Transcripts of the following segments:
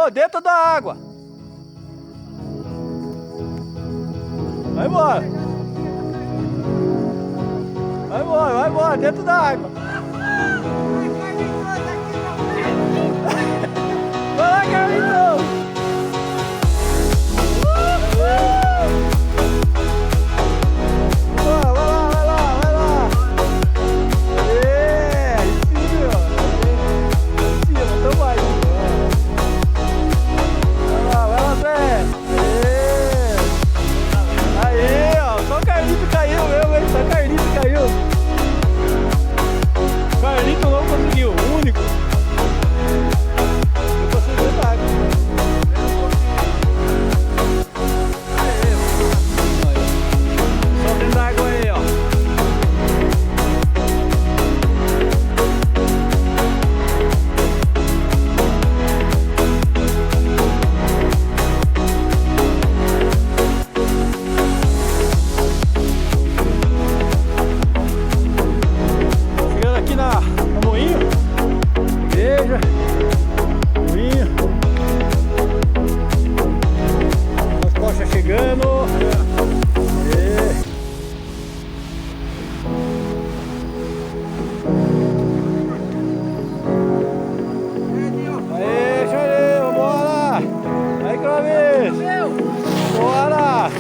Ô, dentro da água. Vai embora. Vai embora, dentro da água. Vai lá, Carlitos. Carlito não conseguiu, o único. Eu consegui dentro da água. Só dentro da água aí, ó. No Moinho, igreja, Moinho, as coxas chegando. Aê, Xarê, vambora! Aí, Clóvis! Bora!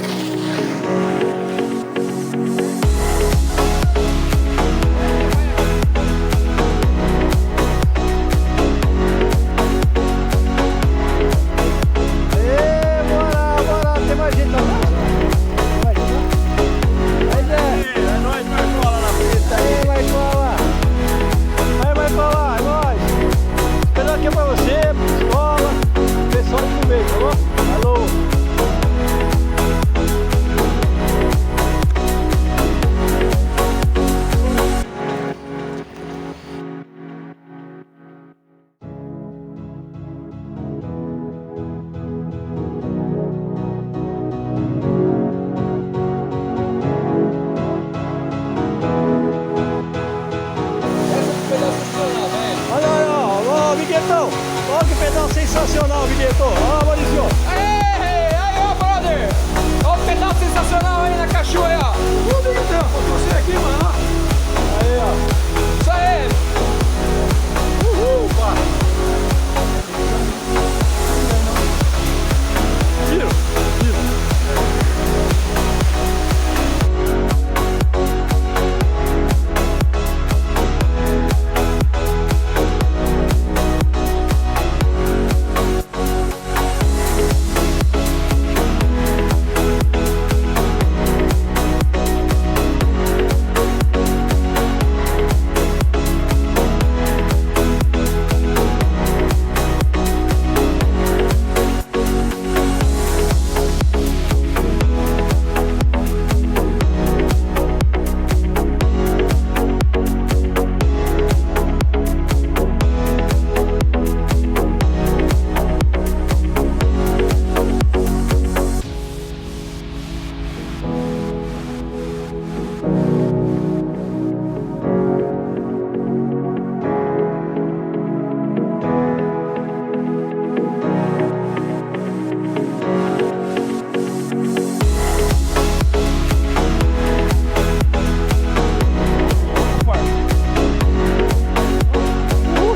Olha que pedal sensacional, Vigueto. Olha, Maurício. Aí, ó, brother. Olha o pedal sensacional aí na Cachoeira. Viguetão, você aqui, mano. Aí, ó. Isso aí. Uhul, pá. Tiro, tiro.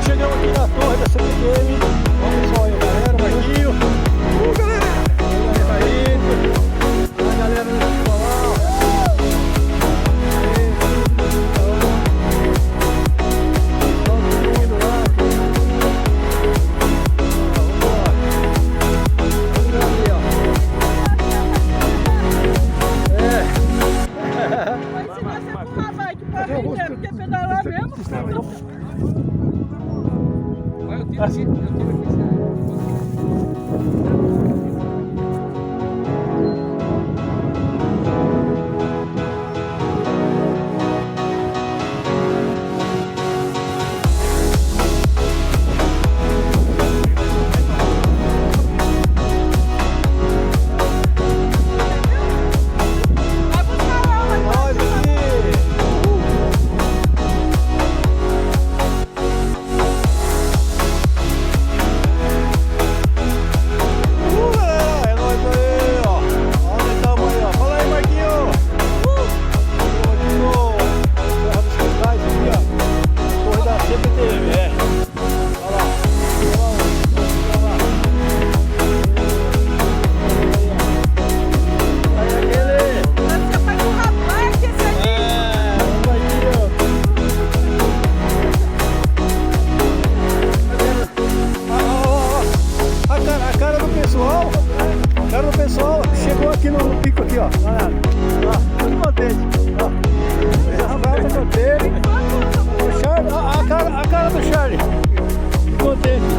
Chegamos aqui na torre da CPTM. Vamos só aí, galera, Moinho. Galera! A galera do Nicolau. Todo mundo lá. Vamos ali, ó. Mas se você for uma bike pra vender, porque pedalar mesmo. Eu tiro aqui. fico aqui, ó. Olha, ó, todo contente. Ó, esse Rafael tá contente. O Charlie, ó, a cara do Charlie. Contente.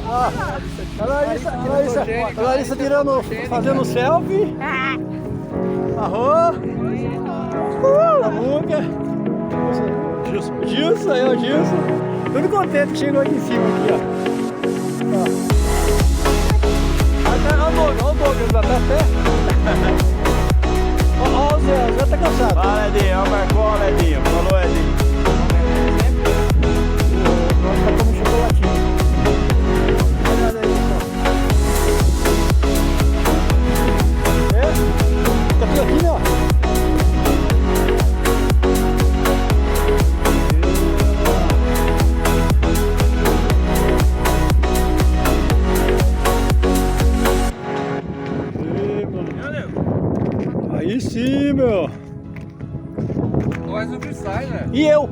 Ó, a Larissa tirando, fazendo selfie. Arroz. A Muga. Gilson, aí, ó, Gilson. Todo contente que chegou aqui em cima, aqui, ó. Olha o Douglas, já tá até. Ó, o Zé tá cansado. Fala, Edinho, ó, marcou, Edinho. Falou, Edinho. Nós tá comendo chocolatinho. Olha aí, ó. Tá tudo aqui, né, ó. Aí sim, meu. Nós não sai, né? E eu?